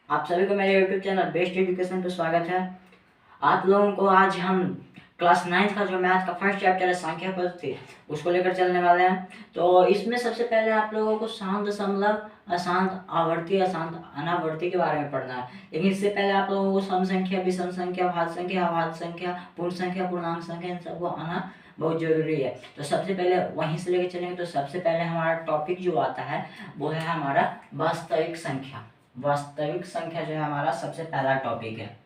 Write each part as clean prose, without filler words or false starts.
आप सभी को मेरे YouTube चैनल बेस्ट एजुकेशन पे स्वागत है। आप लोगों को आज हम क्लास 9 का जो मैथ का फर्स्ट चैप्टर है संख्या पद्धति उसको लेकर चलने वाले हैं। तो इसमें सबसे पहले आप लोगों को शांत दशमलव, अशांत आवर्ती, अशांत अनावर्ती के बारे में पढ़ना है। लेकिन इससे पहले आप लोगों को सम संख्या, विषम संख्या, भाज्य संख्या, अभाज्य संख्या, पूर्ण संख्या, पूर्णांक संख्या, इन सबको आना बहुत जरूरी है। तो सबसे पहले वहीं से लेकर चलेंगे। तो सबसे पहले हमारा टॉपिक जो आता है वो है हमारा वास्तविक संख्या। वास्तविक संख्या जो है हमारा सबसे पहला टॉपिक है।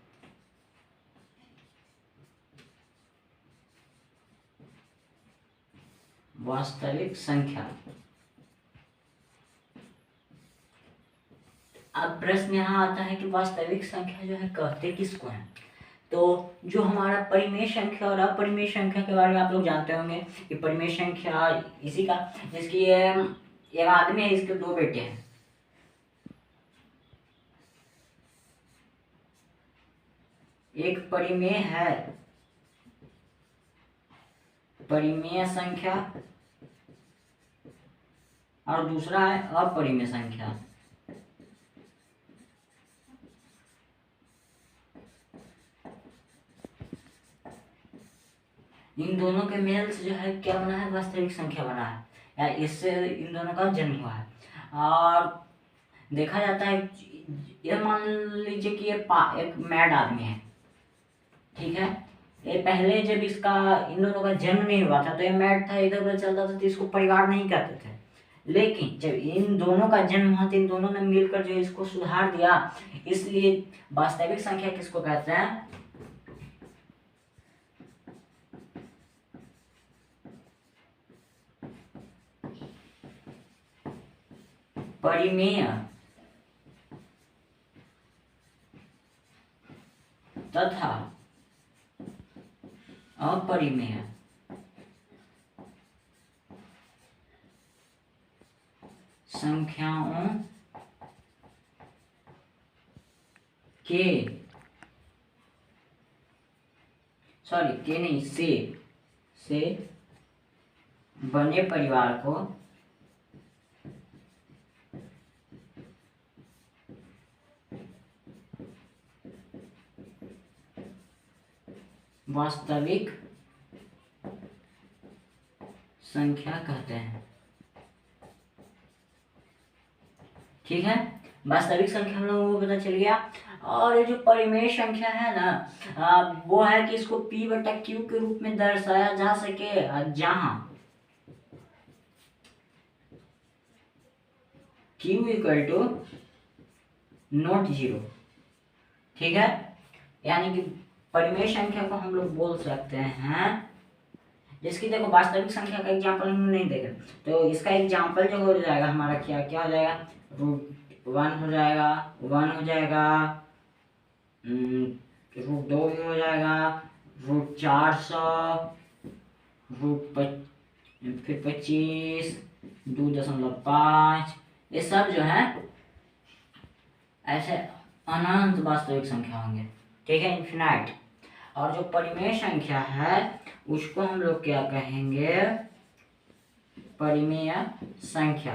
वास्तविक संख्या। अब प्रश्न यहाँ आता है कि वास्तविक संख्या जो है कहते किसको है। तो जो हमारा परिमेय संख्या और अपरिमेय संख्या के बारे में आप लोग जानते होंगे कि परिमेय संख्या इसी का, जिसकी एक आदमी है, इसके दो बेटे हैं। एक परिमेय है, परिमेय संख्या, और दूसरा है अपरिमेय संख्या। इन दोनों के मेल से जो है क्या बना है, वास्तविक संख्या बना है, या इससे इन दोनों का जन्म हुआ है। और देखा जाता है, ये मान लीजिए कि ये एक मैड आदमी है, ठीक है। ये पहले जब इसका इन दोनों का जन्म नहीं हुआ था तो ये मैड था, इधर उधर चलता था, तो इसको परिवार नहीं कहते थे। लेकिन जब इन दोनों का जन्म हुआ तो इन दोनों ने मिलकर जो इसको सुधार दिया, इसलिए वास्तविक संख्या किसको कहते हैं, परिमेय तथा अपरिमेय संख्याओं के से बने परिवार को वास्तविक संख्या कहते हैं। ठीक है, वास्तविक संख्या हम लोगों को पता चल गया। और ये जो परिमेय संख्या है ना, वो है कि इसको P बटा Q के रूप में दर्शाया जा सके, जहां Q equal to not zero. ठीक है, यानी कि परिमेय संख्या को हम लोग बोल सकते हैं, जिसकी देखो वास्तविक संख्या का एग्जाम्पल हम नहीं देखे, तो इसका एग्जाम्पल जो हो जाएगा हमारा क्या क्या हो जाएगा, √1 हो जाएगा, 1 हो जाएगा, √2 भी हो जाएगा, √400, फिर 25, 2.5, ये सब जो है ऐसे अनंत वास्तविक संख्या होंगे। ठीक है, इन्फिनाइट। और जो परिमेय संख्या है उसको हम लोग क्या कहेंगे, परिमेय संख्या।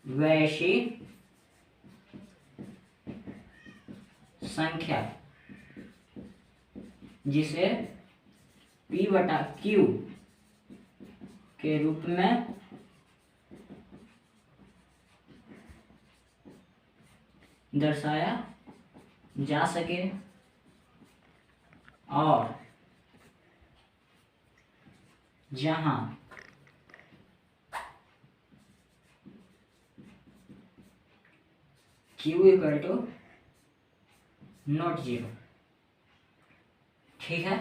वैसी संख्या जिसे P बटा Q के रूप में दर्शाया जा सके, और जहां Q equal to not zero. ठीक है,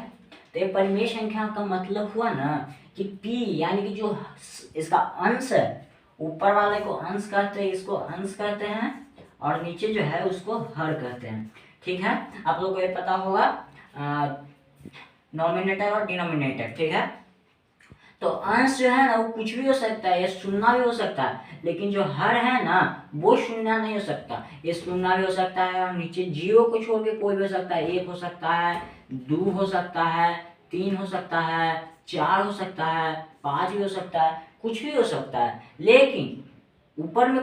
तो ये परिमेय संख्या का मतलब हुआ ना कि P यानी कि जो इसका अंश है, ऊपर वाले को अंश कहते हैं, इसको अंश कहते हैं, और नीचे जो है उसको हर कहते हैं। ठीक है, आप लोगों को ये पता होगा नॉमिनेटर और डिनोमिनेटर। ठीक है, तो अंश जो है ना वो कुछ भी हो सकता है, ये शून्य भी हो सकता है, लेकिन जो हर है ना वो शून्य नहीं हो सकता, ये शून्य भी हो सकता है, और नीचे जीरो को छोड़ के कोई भी हो सकता है, 1 हो सकता है, 2 हो सकता है, 3 हो सकता है, 4 हो सकता है, 5 भी हो सकता है, कुछ भी हो सकता है। लेकिन ऊपर में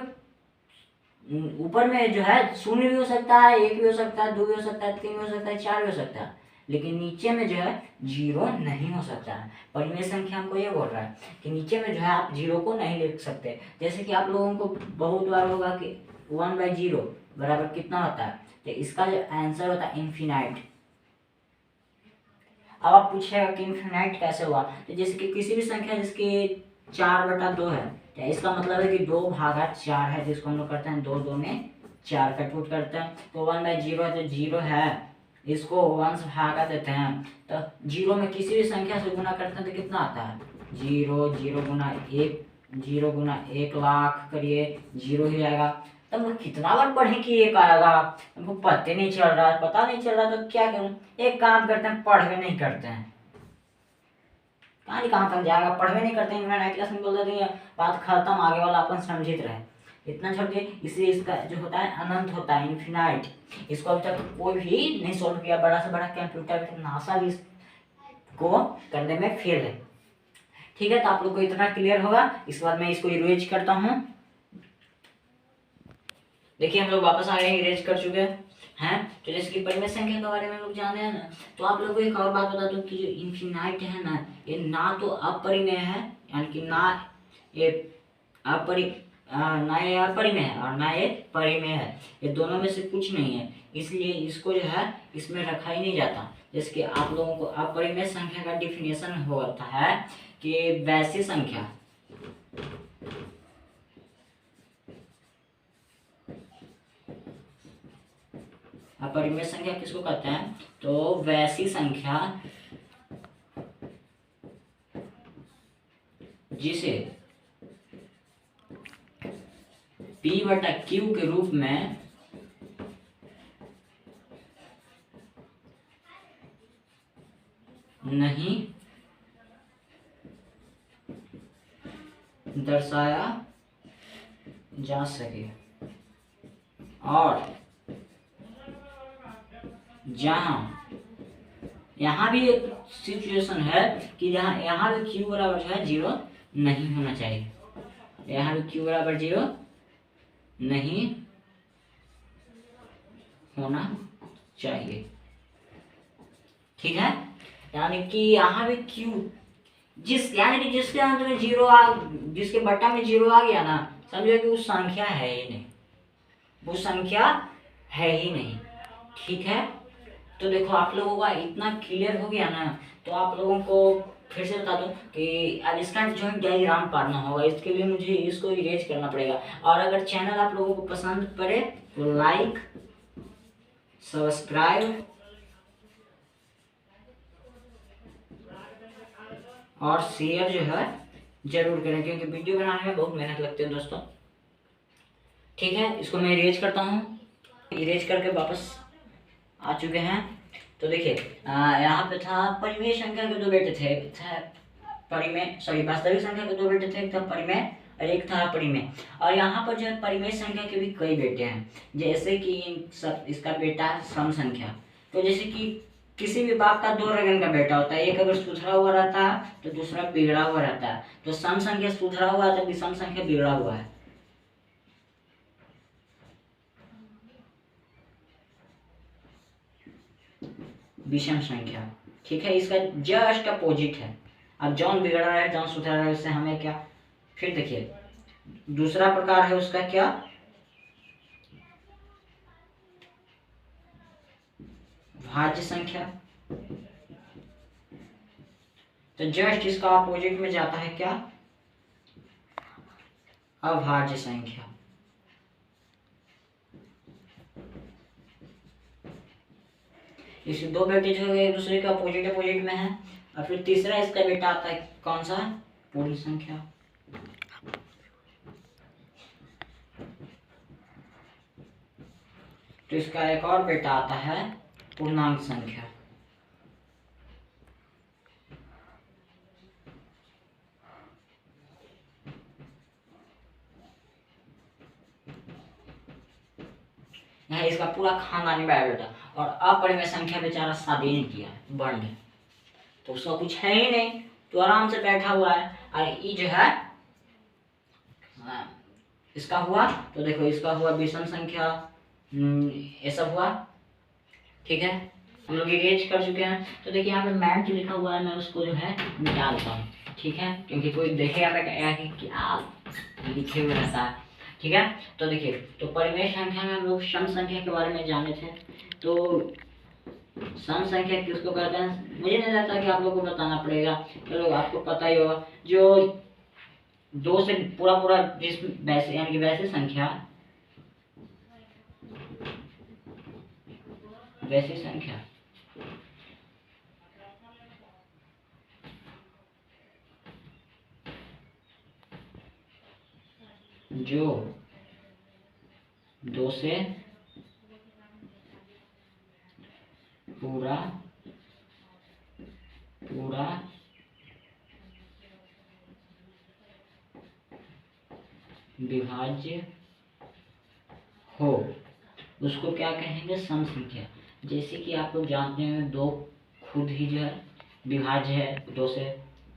ऊपर में जो है शून्य भी हो सकता है, एक भी हो सकता है, दो भी हो सकता है, तीन भी हो सकता है, चार भी हो सकता है, लेकिन नीचे में जो है जीरो नहीं हो सकता है। परिमेय संख्या हमको ये बोल रहा है कि नीचे में जो है आप जीरो को नहीं लिख सकते। जैसे कि आप लोगों को बहुत बार होगा कि 1/0 बराबर कितना होता है, तो इसका जो आंसर होता है इन्फिनाइट। अब आप पूछेगा कि इन्फिनाइट कैसे हुआ, तो जैसे कि किसी भी संख्या जिसकी 4/2 है, तो इसका मतलब है कि 2/4 है, जिसको हम लोग करते हैं 2 2 में 4 कटपुट करते हैं। तो 1/0 है तो जीरो है, इसको 1 से भागा देते हैं, तो जीरो में किसी भी संख्या से गुना करते हैं तो कितना आता है, जीरो, जीरो गुना एक, जीरो गुना 1,00,000 करिए, जीरो ही आएगा। तब हम कितना बार पढ़े कि एक आएगा, हमको पता नहीं चल रहा है, पता नहीं चल रहा तो क्या करूं, एक काम करते हैं, पढ़ भी नहीं करते हैं। कहाँ तक जाएगा, पढ़वे नहीं करते हैं, मैं क्लास में बोल देते हैं, बात खत्म, आगे वाला अपन समझित रहे, इतना छोड़ के। इसलिए इसका जो होता है अनंत होता है, इन्फिनाइट। इसको अभी तक कोई भी नहीं सोल्व किया, बड़ा से बड़ा कंप्यूटर नासा भी इसको करने में फेल है। ठीक है, तो आप लोग को इतना क्लियर होगा। इसके बाद मैं इसको इरेज करता हूँ। देखिए हम लोग वापस आ गए, इरेज कर चुके हैं। तो जैसे कि परिमेय संख्या के बारे में हम लोग जाने हैं ना, तो आप लोगों को एक और बात बता दूं कि जो इन्फिनाइट है ना, ये ना तो अपरिमेय है, यानी कि ना ये ना ये अपरिमेय है और ना ये परिमेय है, ये दोनों में से कुछ नहीं है, इसलिए इसको जो है इसमें रखा ही नहीं जाता। जैसे कि आप लोगों को अपरिमेय संख्या का डिफिनेशन होता है कि वैसी संख्या अपरिमेय संख्या किसको कहते हैं, तो वैसी संख्या जिसे P/Q के रूप में नहीं दर्शाया जा सके, और जहां यहाँ भी एक सिचुएशन है कि जहां यहाँ भी Q बराबर जो है 0 नहीं होना चाहिए, यहाँ भी Q बराबर 0 नहीं होना चाहिए। ठीक है, यानी कि यहाँ भी Q यानी कि जिसके अंत में जिसके बट्टा में 0 आ गया ना, समझो कि उस संख्या है ही नहीं, वो संख्या है ही नहीं। ठीक है, तो देखो आप लोगों का इतना क्लियर हो गया ना, तो आप लोगों को फिर से बता दूं कि अब इसका जो है डायग्राम पढ़ना होगा, इसके लिए मुझे इसको इरेज करना पड़ेगा। और अगर चैनल आप लोगों को पसंद पड़े तो लाइक, सब्सक्राइब और शेयर जो है जरूर करें, क्योंकि वीडियो बनाने में बहुत मेहनत लगती है दोस्तों। ठीक है, इसको मैं इरेज करता हूँ। इरेज करके वापस आ चुके हैं। तो देखिए यहाँ पे था परिमेय संख्या के 2 बेटे थे, वास्तविक संख्या के 2 बेटे थे, एक था परिमेय और एक था अपरिमेय। और यहाँ पर जो है परिमेय संख्या के भी कई बेटे हैं, जैसे कि इसका बेटा सम संख्या। तो जैसे कि किसी भी बाप का 2 रगन का बेटा होता है, एक अगर सुधरा हुआ रहता है तो दूसरा बिगड़ा हुआ रहता है। तो सम संख्या सुधरा हुआ है, जबकि सम संख्या बिगड़ा हुआ है। विषम संख्या। ठीक है, इसका जस्ट अपोजिट है। अब जौन बिगड़ रहा है, जौन सुधर रहा है, उससे हमें क्या। फिर देखिए दूसरा प्रकार है उसका क्या, भाज्य संख्या। तो जस्ट इसका अपोजिट में जाता है क्या, अभाज्य संख्या। इस 2 बेटे जो है एक दूसरे के अपोजिट में है। और फिर तीसरा इसका बेटा आता है कौन सा, पूर्ण संख्या। तो इसका एक और बेटा आता है पूर्णांक संख्या। यहाँ इसका पूरा खानदानी बेटा, और अपरिमेय संख्या बेचारा शादी नहीं किया, बंद है, तो उसका कुछ है ही नहीं, तो आराम से बैठा हुआ है। और ये जो है इसका हुआ तो देखो इसका हुआ विषम संख्या, ये सब हुआ। ठीक है, हम लोग इरेज कर चुके हैं। तो देखिए यहाँ पे मैथ जो लिखा हुआ है मैं उसको जो है मिटा देता हूँ। ठीक है, क्योंकि कोई देखेगा तो कहेगा कि क्या लिखे हुए रहता है। ठीक है, तो देखिए तो परिमेय संख्या में हम लोग सम संख्या के बारे में जाने थे। तो सम संख्या किसको कहते हैं मुझे नहीं लगता कि आप लोगों को बताना पड़ेगा, चलो आपको पता ही होगा। जो दो से पूरा पूरा जिस वैसे यानी कि वैसे संख्या, वैसी संख्या जो दो से पूरा पूरा विभाज्य हो उसको क्या कहेंगे, सम संख्या। जैसे कि आप लोग जानते हैं दो खुद ही जो है विभाज्य है, दो से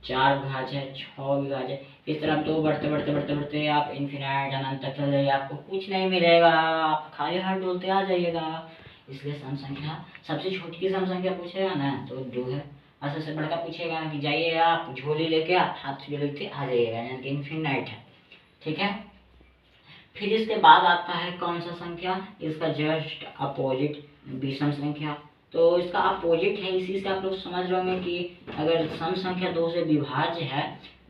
चार विभाज्य है, छह विभाज्य है। इस तरह दो बढ़ते बढ़ते बढ़ते बढ़ते आप इन्फिनाइट अनंत तक चल जाइए, आपको कुछ नहीं मिलेगा, आप खाली हाथ डोलते आ जाइएगा। इसलिए सम संख्या, सबसे छोटी की सम संख्या पूछेगा ना तो दो है, और सबसे बड़का पूछेगा कि जाइए आप झोली लेके आप हाथ में लेके आ जाइएगा, यानी कि इन्फिनाइट है। ठीक है, फिर इसके बाद आता है कौन सा संख्या, इसका जस्ट अपोजिट विषम संख्या। तो इसका अपोजिट है, इसी से आप लोग समझ रहे होंगे कि अगर सम संख्या दो से विभाज्य है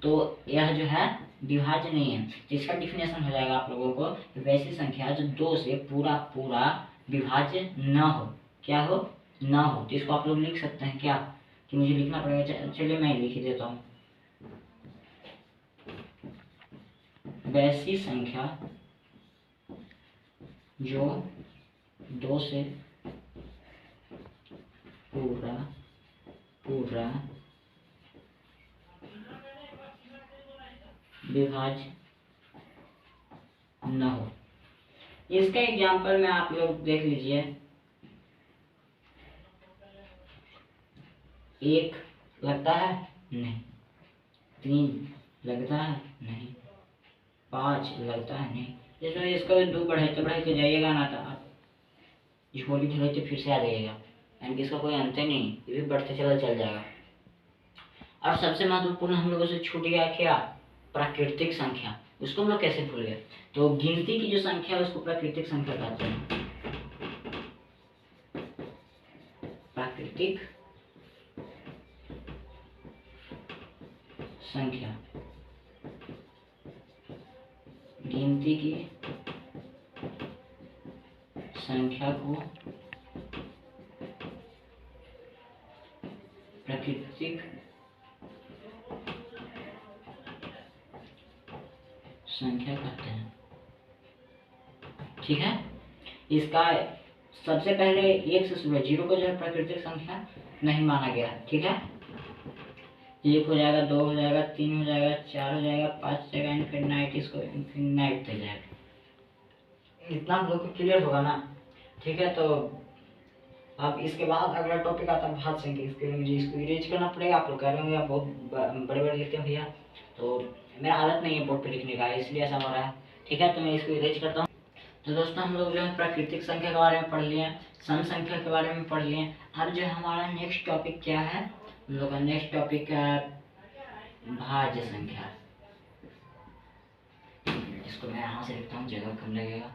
तो यह जो है विभाज्य नहीं है। जिसका डिफिनेशन हो जाएगा आप लोगों को कि वैसी संख्या जो दो से पूरा पूरा विभाज्य न हो, क्या हो, न हो। तो इसको आप लोग लिख सकते हैं क्या, कि मुझे लिखना पड़ेगा, चलिए मैं लिख देता हूँ। वैसी संख्या जो दो से पूरा पूरा विभाज्य न हो। इसका एग्जाम्पल में आप लोग देख लीजिए, एक लगता है नहीं, तीन लगता है नहीं, पाँच लगता है नहीं। जैसे इसको दो बढ़ाते बढ़ाते जाइएगा ना तो आप झोली झोलते फिर से आ जाइएगा, यानी कि इसका कोई अंत ही नहीं, ये भी बढ़ते चल जाएगा। और सबसे महत्वपूर्ण हम लोगों से छूट गया क्या, प्राकृतिक संख्या। उसको हम लोग कैसे भूल गए। तो गिनती की जो संख्या है उसको प्राकृतिक संख्या कहते हैं। प्राकृतिक संख्या, गिनती की संख्या को प्राकृतिक संख्या कहते हैं। ठीक है, इसका सबसे पहले एक से शुरू है, जीरो को जो है प्राकृतिक संख्या नहीं माना गया है। ठीक है, एक हो जाएगा, दो हो जाएगा, तीन हो जाएगा, चार हो जाएगा, पाँच हो जाएगा, इनफिनाइट, इसको इनफिनाइट तक जाएगा। इतना हम लोग को क्लियर होगा ना। ठीक है, तो अब इसके बाद अगला टॉपिक आता है भाज्य संख्या। इसके लिए मुझे इसको इरेज करना पड़ेगा। आप लोग कह रहे होंगे आप बहुत बड़े बड़े लिखते हैं भैया, तो मेरा आदत नहीं है बोर्ड पे लिखने का, इसलिए ऐसा हो रहा है। ठीक है, तो मैं इसको इरेज करता हूँ। तो दोस्तों हम लोग जो है प्राकृतिक संख्या के बारे में पढ़ लिए, सम संख्या के बारे में पढ़ लिए। अब जो हमारा नेक्स्ट टॉपिक क्या है, हम लोग का नेक्स्ट टॉपिक है भाज्य संख्या। इसको मैं यहाँ से लिखता हूँ, जगह कम लगेगा।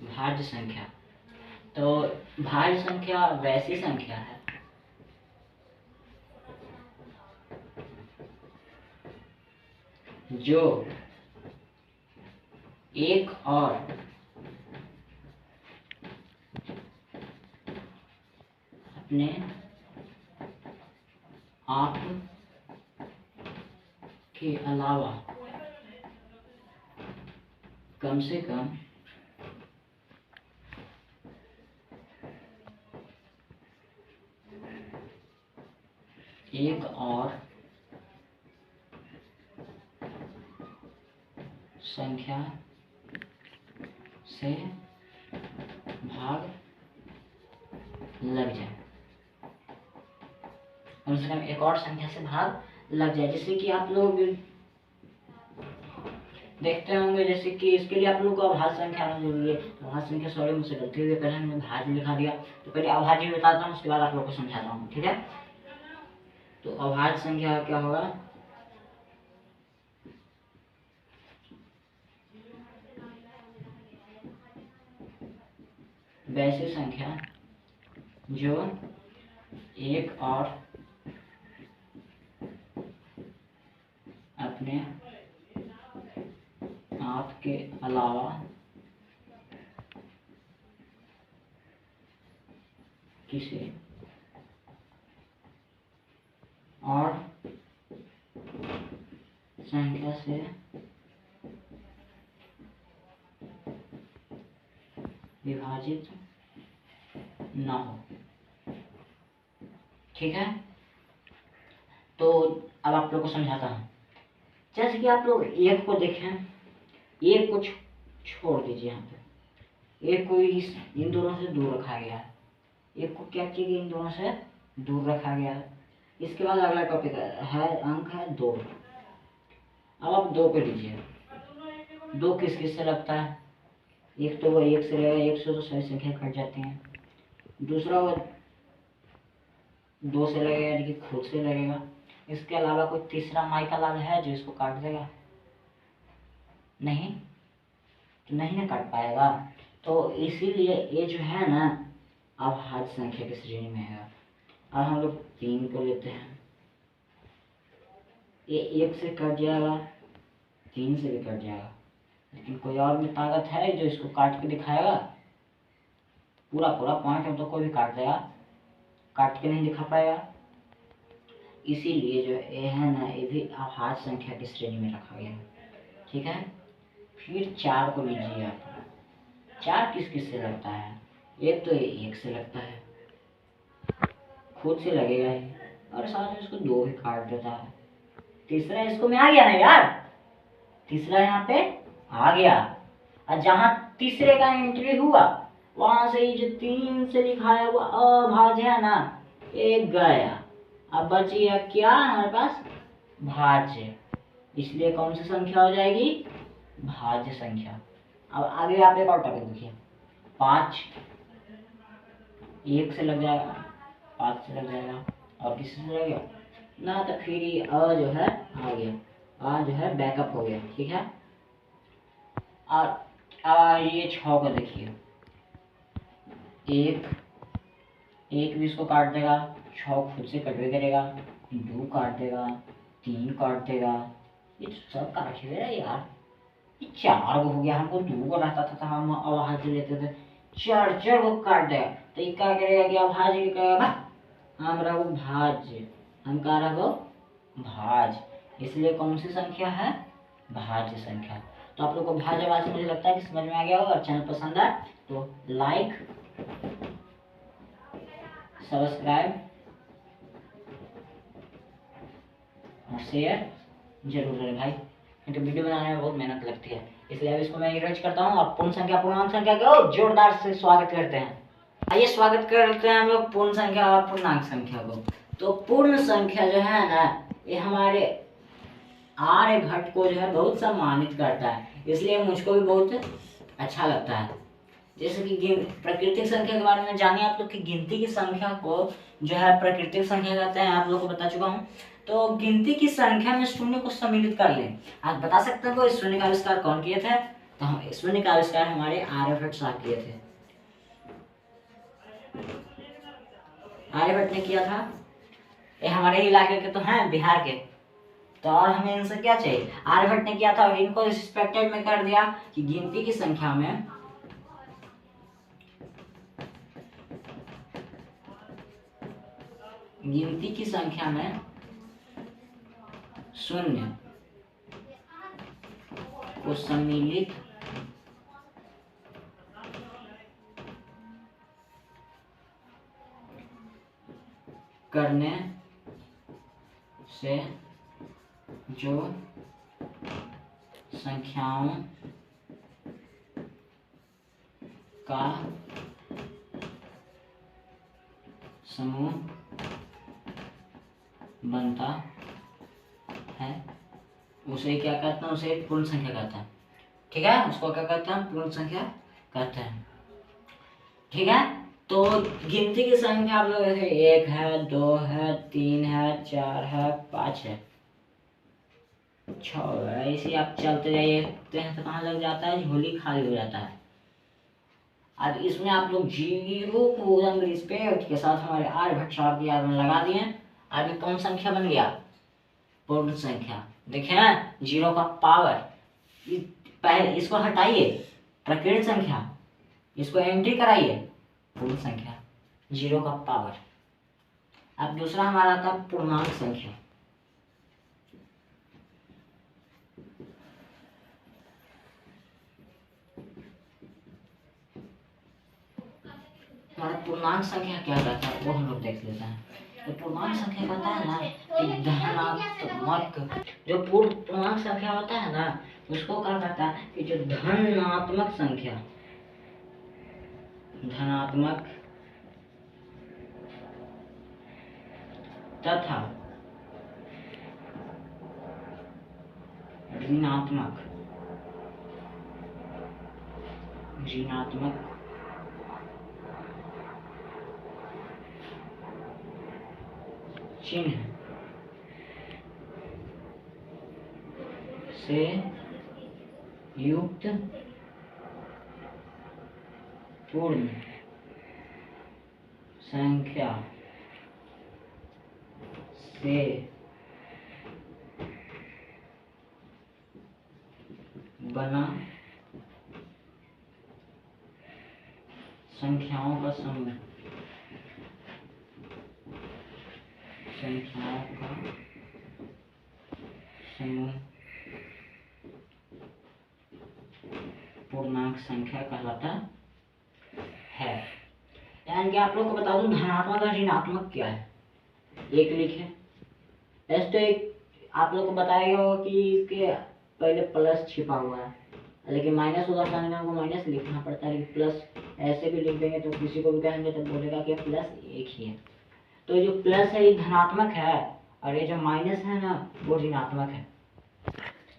भाज्य संख्या, तो भाज्य संख्या वैसी संख्या है जो एक और अपने आप के अलावा कम से कम एक और संख्या से भाग लग जाए। कम से कम एक और संख्या से भाग लग जाए। जैसे कि आप लोग देखते होंगे, जैसे कि इसके लिए आप लोग को अभाज्य संख्या आना जरूरी है। तो अभाज्य संख्या, सॉरी मुझसे गलती हुई, पहले मैंने भाज्य लिखा दिया। तो पहले अभाज्य बताता हूँ, उसके बाद आप लोग को समझाता हूँ, ठीक है। तो अभाज्य संख्या क्या होगा, वैसी संख्या जो एक और अपने आप के अलावा किसी और संख्या से विभाजित न हो, ठीक है। तो अब आप लोग को समझाता हूँ। जैसे कि आप लोग एक को देखें, एक को छोड़ दीजिए, यहाँ पे एक को इन दोनों से दूर रखा गया है। एक को क्या किया गया, इन दोनों से दूर रखा गया है। इसके बाद अगला टॉपिक है अंक है 2। अब आप 2 को लीजिए। 2 किस किस से लगता है, एक तो वो 1 से लगेगा, 1 से तो सभी संख्या कट जाती हैं। दूसरा वो 2 से लगेगा, यानी कि खुद से लगेगा। इसके अलावा कोई तीसरा माइका लाल है जो इसको काट देगा, नहीं तो नहीं ना काट पाएगा। तो इसीलिए ये जो है ना अभाज्य संख्या की श्रेणी में है। अब हम लोग 3 को लेते हैं, ये 1 से कट जाएगा, 3 से भी कट जाएगा, लेकिन कोई और में ताकत है जो इसको काट के दिखाएगा। पूरा पूरा पॉइंट हम तो कोई भी काट देगा, काट के नहीं दिखा पाएगा। इसीलिए जो ये है ना, ये भी अभाज्य संख्या की श्रेणी में रखा गया है, ठीक है। फिर 4 को लीजिए आप। 4 किस किस से लगता है, एक तो 1 से लगता है, खुद से लगेगा ही, और साथ में इसको 2 भी काट देता है। तीसरा इसको में आ गया ना यार, तीसरा यहाँ पे आ गया। और जहां तीसरे का एंट्री हुआ वहां से ये जो 3 से लिखा है वो अभाज्य है ना, एक गया। अब बच गया क्या हमारे पास, भाज्य। इसलिए कौन सी संख्या हो जाएगी, भाज्य संख्या। अब आगे आप एक और टॉपिक देखिए। 5 1 से लग जाएगा, 5 से लग जाएगा, और किसी से लगेगा ना, तो फिर ये अ जो है आ गया, आ जो है बैकअप हो गया, ठीक है। और ये 6 को देखिए, 1 भी इसको काट देगा, 6 खुद से कट भी करेगा, 2 काट देगा, 3 काट देगा, ये सब काट देगा यार। ये 4 हो गया, हमको 2 को रहता था, हम अभाज्य लेते थे, 4 को काट देगा। तो ये क्या करेगा कि अभाज्य करेगा, हम रहो भाज्य, हम कहा रहो भाज्य। इसलिए कौन सी संख्या है, भाज्य संख्या। तो आप लोग को भाज्य आवाज मुझे लगता है कि समझ में आ गया होगा। और चैनल पसंद आए तो लाइक सब्सक्राइब और शेयर जरूर करें भाई, क्योंकि वीडियो बनाने में बहुत मेहनत लगती है। इसलिए अब इसको मैं इरेज करता हूँ और पूर्ण संख्या पूर्णांक संख्या को जोरदार से स्वागत करते हैं। आइए स्वागत करते हैं हम लोग पूर्ण संख्या और पूर्णांक संख्या को। तो पूर्ण संख्या जो है ना, ये हमारे आर्यभट्ट को जो है बहुत सम्मानित करता है, इसलिए मुझको भी बहुत अच्छा लगता है। जैसे कि प्राकृतिक संख्या के बारे में जानिए आप लोग कि गिनती की संख्या को जो है प्राकृतिक संख्या कहते हैं, आप लोग को बता चुका हूँ। तो गिनती की संख्या में शून्य को सम्मिलित कर लें। आप बता सकते हैं इस शून्य का आविष्कार कौन किए थे, तो हम शून्य का आविष्कार हमारे आर्यभट्ट साहब किए थे। आर्यभट्ट ने किया था, ये हमारे इलाके के तो हैं, बिहार के, तो और हमें इनसे क्या चाहिए। आर्यभट्ट ने किया था और इनको एक्सपेक्टेड में कर दिया कि गिनती की संख्या में शून्य को सम्मिलित करने से जो संख्याओं का समूह बनता है उसे क्या कहते हैं, उसे पूर्ण संख्या कहते हैं। ठीक है, उसको क्या कहते हैं, पूर्ण संख्या कहते हैं। ठीक है, तो गिनती की संख्या आप लोग देखें, 1 है, 2 है, 3 है, 4 है, 5 है, 6 है। ऐसे आप चलते जाइए तो कहाँ लग जाता है, झोली खाली हो जाता है। अब इसमें आप लोग जीरो को उदंग रिस्पेक्ट के साथ हमारे आर्यभट्ट साहब की याद में लगा दिए। अब ये कौन संख्या बन गया, पूर्ण संख्या। देखें जीरो का पावर, पहले इसको हटाइए, प्रकृत संख्या, इसको एंट्री कराइए, पूर्ण संख्या, जीरो का पावर। अब दूसरा हमारा आता है पूर्णांक संख्या। हमारा पूर्णांक संख्या क्या कहता है वो हम लोग देख लेते हैं। तो पूर्णांक संख्या कहता है ना कि धनात्मक, जो पूर्णांक संख्या होता है ना उसको क्या कहता है कि जो धनात्मक संख्या, धनात्मक तथा ऋणात्मक, ऋणात्मक चिन्ह से युक्त पूर्ण संख्या से बना संख्याओं का समूह, संख्याओं का समूह पूर्णांक संख्या कहलाता है। यानी कि आप लोग को बता दूं धनात्मक और ऋणात्मक क्या है, एक लिखे। ऐसे तो एक आप लोग को बताया होगा कि इसके पहले प्लस छिपा हुआ है, लेकिन माइनस को दर्शाने में हमको माइनस लिखना पड़ता है, लेकिन प्लस ऐसे भी लिख देंगे तो किसी को भी कहेंगे तो बोलेगा कि प्लस एक ही है। तो जो प्लस है ये धनात्मक है और ये जो माइनस है ना वो ऋणात्मक है।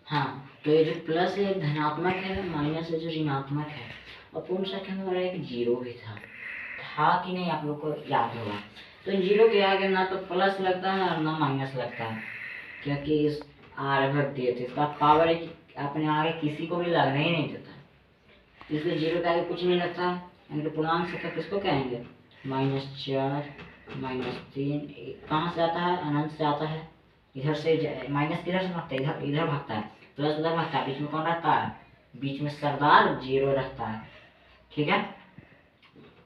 हाँ, तो ये जो प्लस है धनात्मक है, माइनस है जो ऋणात्मक है। और पूर्ण संख्या में हमारा एक जीरो भी था कि नहीं आप लोग को याद होगा। तो जीरो के आगे ना तो प्लस लगता है और ना माइनस लगता है, क्योंकि इस आर्यभट्ट दिए थे, इसका पावर है कि अपने आगे किसी को भी लगने ही नहीं देता, इसलिए जीरो के आगे कुछ नहीं लगता। यानी कि पूर्णांक संख्या किसको कहेंगे, -4, -3, कहाँ से आता है, अनंत से आता है। इधर से माइनस किधर से भागता है, इधर इधर भागता है, प्लस उधर भागता है, बीच में कौन रहता है, बीच में सरदार जीरो रहता है। ठीक है,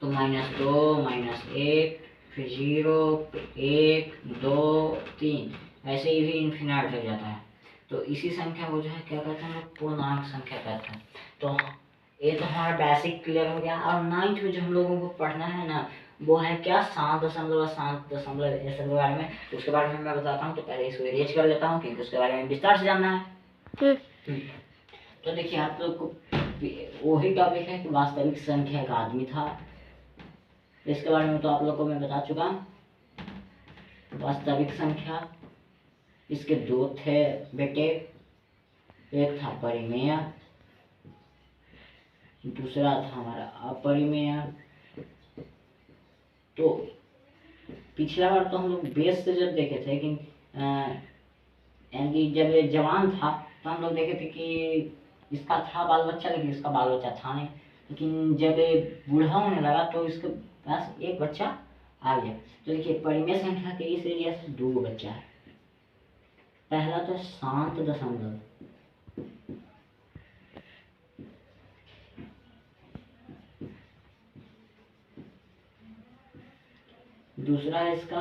तो -2, -1, फिर 0, 1, 2, 3, ऐसे ही भी इन्फिनाइट लग जाता है। तो इसी संख्या को जो है क्या कहते हैं, हम लोग पूर्णांक संख्या कहते हैं। तो ये तो हमारा बेसिक क्लियर हो गया। और 9th में जो हम लोगों को पढ़ना है ना वो है क्या, 7.7 ऐसे के बारे में। उसके बारे में मैं बताता हूँ, तो पहले इसको इरेज कर लेता हूँ क्योंकि उसके बारे में विस्तार से जानना है। तो देखिए आप लोग को वही टॉपिक है कि वास्तविक संख्या एक आदमी था, इसके बारे में तो आप लोग को मैं बता चुका। वास्तविक संख्या, इसके दो थे बेटे, एक था परिमेय, दूसरा था हमारा अपरिमेय। तो पिछला बार तो हम लोग बेस से जब देखे थे कि यानी जब ये जवान था तो हम लोग देखे थे कि इसका था बाल बच्चा लेकिन इसका बाल बच्चा था नहीं, लेकिन जब ये बूढ़ा होने लगा तो इसके पास एक बच्चा आ गया। तो देखिए परिमेय संख्या के इस एरिया से 2 बच्चा है। पहला तो शांत दशमलव, दूसरा है इसका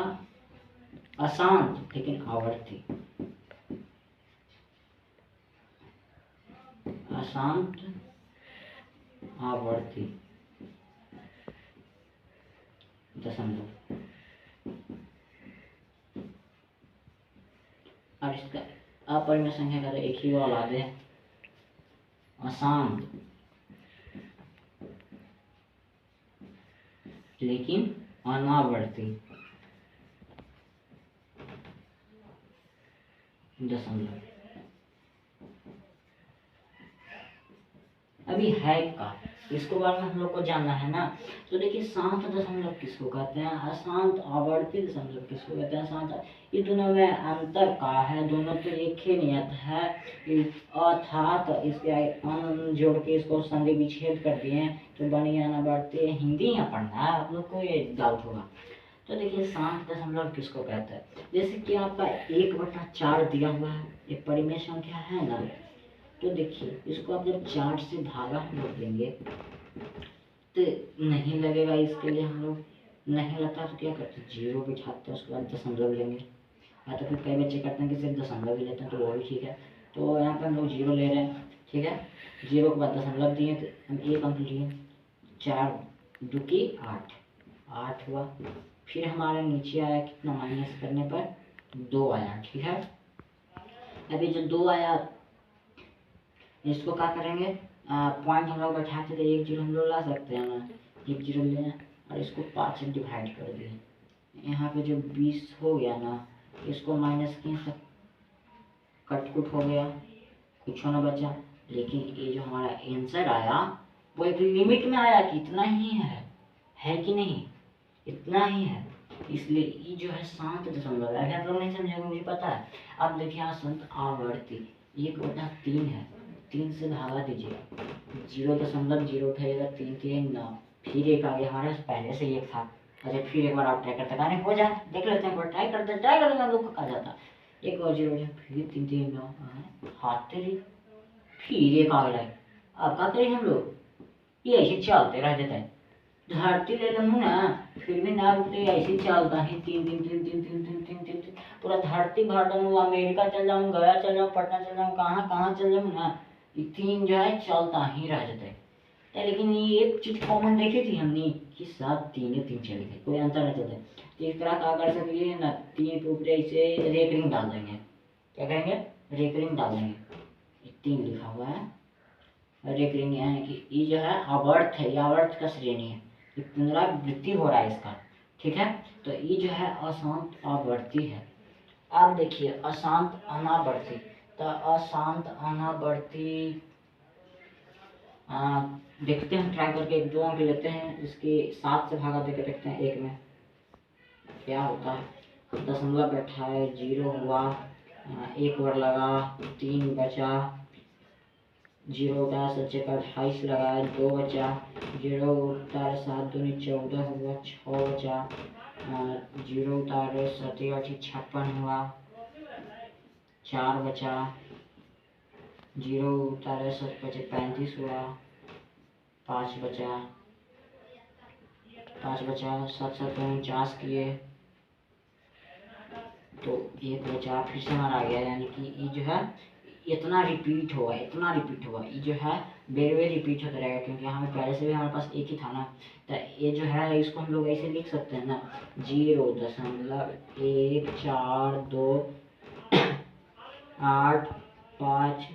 अशांत लेकिन आवर्ती, अशांत आवर्ती दशमलव। और इसका अपरिमेय संख्या का एक ही औलाद है, अशांत लेकिन अनावर्ती। दशमलव। अभी है का इसको बारे में हम लोग को जानना है ना। तो देखिए शांत दशमलव किसको कहते हैं, अशांत आवर्ती दशमलव किसको कहते हैं, शांत। ये दोनों में अंतर का है, दोनों तो एक ही नियत है, अर्थात इसके अन जोड़ के इसको संधि विच्छेद कर दिए तो बनी अनावर्ती। हिंदी यहाँ पढ़ना है आप लोग को, ये डाउट होगा। तो देखिए शांत दशमलव किसको कहते हैं, जैसे कि आपका 1/4 दिया हुआ है, एक परिमेय संख्या है ना। तो देखिए इसको आप जब 4 से भागा हम लोग देंगे तो नहीं लगेगा, इसके लिए हम लोग नहीं लगता तो क्या करते हैं, 0 बिठाते हैं, उसके बाद दशमलव लेंगे। या तो फिर कई बच्चे करते हैं कि सिर्फ दशमलव ही लेते हैं, तो वो भी ठीक है। तो यहाँ पर हम लोग 0 ले रहे हैं, ठीक है। 0 के बाद दशमलव दिए तो हम 1 अंक लिए, 4 2 8, 8 हुआ। फिर हमारे नीचे आया कितना, माइनस करने पर 2 आया, ठीक है। अभी जो 2 आया इसको क्या करेंगे, पॉइंट हम लोग बैठाते थे, 1 0 हम लोग ला सकते हैं ना, 1 0 ले और इसको 5 से डिवाइड कर दिए। यहाँ पे जो 20 हो गया ना, इसको माइनस किए तो कट कुट हो गया, कुछ ना बचा। लेकिन ये जो हमारा आंसर आया वो एक लिमिट में आया कि इतना ही है कि नहीं, इतना ही है। इसलिए ये जो है शांत दशमलव है। आप लोग नहीं समझेंगे मुझे पता है। अब देखिए यहाँ शांत आवर्ती 1/3 है, 3 से भागा दीजिए, 0.0 उठाइएगा, 3 3 9, फिर 1 आ गया हमारे पहले से 1 था। अच्छा फिर एक बार आप ट्राई करते गाने हो जाए, देख लेते हैं, एक बार ट्राई करते हम लोग को आ जाता। 1 और 0 फिर 3 3 9, हाथ तेरी, फिर 1 आ गया। अब क्या करें हम लोग, ये ऐसे चलते रह जाते हैं। धरती ले लूँ ना फिर भी ना रुकते, ऐसे चलता है, 3 3 3 3 3 3 3 3 3 पूरा धरती भर दूँ, अमेरिका चल जाऊँ, गया चल जाऊँ, पटना चल जाऊँ, कहाँ कहाँ चल जाऊँ ना, ये 3 जो है चलता ही रह जाता है। लेकिन ये एक चीज कॉमन देखी थी हमने कि सब 3 3 चले गए, कोई अंतर नहीं चलता। तो इस तरह का कर सकते ना, 3 के ऊपर ऐसे रेकरिंग डाल देंगे, क्या कहेंगे, रेकरिंग डाल देंगे। 3 लिखा हुआ है रेकरिंग, यानी कि ये जो है आवर्त है, ये आवर्त का श्रेणी है, ये पुनरावृत्ति हो रहा है इसका, ठीक है। तो ये जो है अशांत आवर्ती है। अब देखिए अशांत अनावर्ती, तो अशांत अनावर्ती देखते हैं, ट्राई करके 2 अंक लेते हैं, इसके 7 से भागा देकर देखते हैं 1 में क्या होता है। दशमलव बैठा है, 0 हुआ, 1 और लगा, 3 बचा, 0 का सच्चे का 28 लगाया, 2 बचा, 0 उतारे 7 दूनी 14 हुआ, 6 बचा, 0 उतारे 7 8 56 हुआ, 4 बचा, 0 उतारे 7 बचे 35 हुआ, 5 बचा, 7 7 49 किए, तो 1 बचा, फिर से हमारा आ गया, यानी कि ये जो है इतना रिपीट होगा, ये जो है बेर बेर रिपीट होता रहेगा, क्योंकि हमें पहले से भी हमारे पास एक ही था ना। तो ये जो है इसको हम लोग ऐसे लिख सकते हैं ना, 0.142 8 5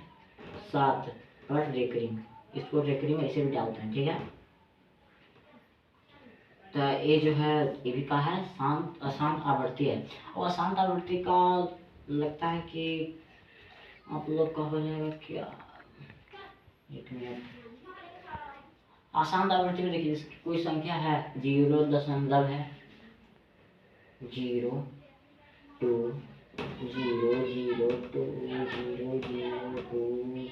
7 पर रेकरिंग, इसको रेकरिंग ऐसे भी डालते हैं, ठीक है। तो ये जो है ये भी कहा है शांत अशांत आवर्ती है। और अशांत आवर्ती का लगता है कि आप लोग का हो जाएगा क्या, 1 मिनट। अशांत आवर्ती में देखिए कोई संख्या है, 0 दशमलव है, 0 2 0 0 2 0 0 2,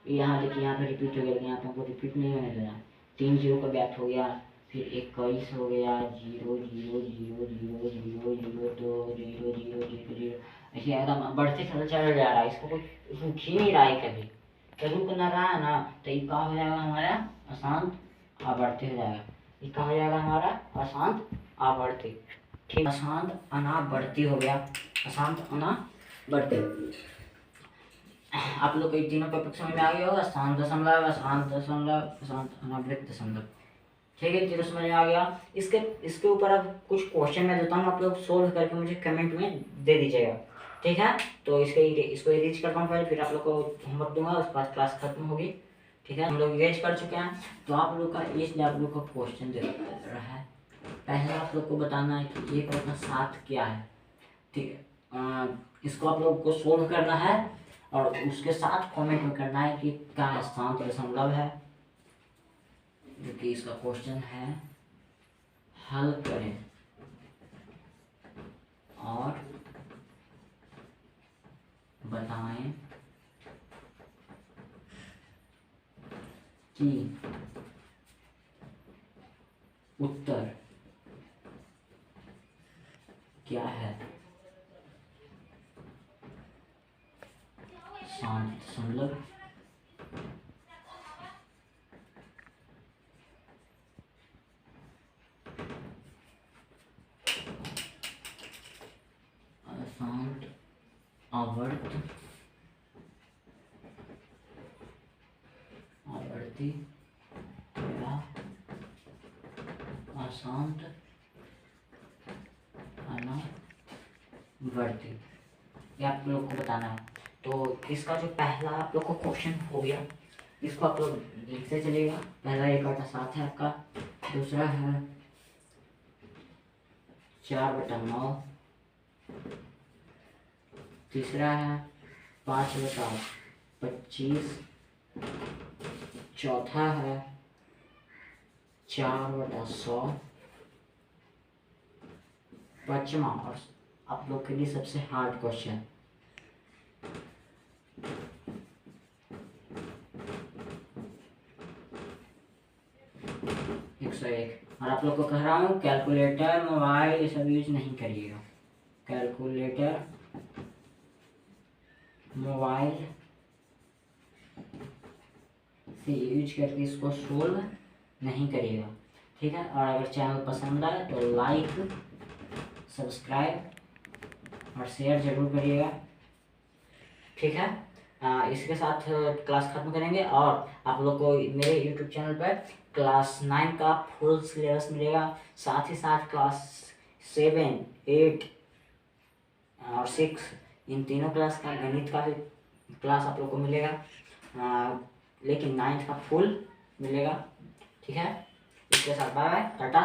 यहाँ देखिए यहाँ पे रिपीट हो गया, यहाँ पे हमको रिपीट नहीं होने देना, 3 0 का गैप हो गया, फिर 21 हो गया, 0 0 0 0 0 0 2 0 0 0 0, ऐसे एकदम बढ़ते चल जा रहा है, इसको कोई रुक ही नहीं रहा है, कभी तो रुक ना रहा है ना, तो ये क्या हो जाएगा हमारा अशांत आवर्ती हो जाएगा, ये क्या हो जाएगा हमारा अशांत आवर्ती, ठीक। अशांत अनावर्ती हो गया, अशांत अनावर्ती। आप लोग को तीनों टॉपिक समझ में आ गया होगा, शांत दशमलव, अशांत दशमलव, अशांत अनावृत दशमलव, ठीक है। तीनों समझ में आ गया। इसके ऊपर अब कुछ क्वेश्चन मैं देता हूँ, आप लोग सोल्व करके मुझे कमेंट में दे दीजिएगा, ठीक है। तो इसको रीच करता हूँ पहले, फिर आप लोग को होमवर्क दूंगा, उसके बाद क्लास खत्म होगी, ठीक है। हम लोग रीच कर चुके हैं, तो आप लोग का इसलिए आप लोग को क्वेश्चन दे रहा है। पहले आप लोग को बताना है कि 1/7 क्या है, ठीक है। इसको आप लोग को सोल्व करना है और उसके साथ कमेंट में करना है कि क्या शांत दशमलव है, जो कि इसका क्वेश्चन है। हल करें और बताएं कि उत्तर क्या है। शांत दशमलव अशांत आवर्ती या अशांत अनावर्ती, ये आप लोग को बताना है। तो इसका जो पहला आप लोग को क्वेश्चन हो गया, इसको आप लोग लिखते चलिएगा। पहला 1/7 है आपका, दूसरा है 4/9, तीसरा है 5/25, चौथा है 4/100, पांचवा और आप लोग के लिए सबसे हार्ड क्वेश्चन 101। और आप लोग को कह रहा हूँ कैलकुलेटर मोबाइल ये सब यूज नहीं करिएगा। कैलकुलेटर मोबाइल से यूज करके इसको सोल्व नहीं करिएगा, ठीक है। और अगर चैनल पसंद आए तो लाइक, सब्सक्राइब और शेयर जरूर करिएगा, ठीक है। इसके साथ क्लास खत्म करेंगे और आप लोग को मेरे यूट्यूब चैनल पर क्लास 9 का फुल सिलेबस मिलेगा। साथ ही साथ क्लास 7, 8 और 6 इन तीनों क्लास का गणित का भी क्लास आप लोग को मिलेगा, लेकिन 9th का फुल मिलेगा, ठीक है। इसके साथ बाय बाय, टाटा।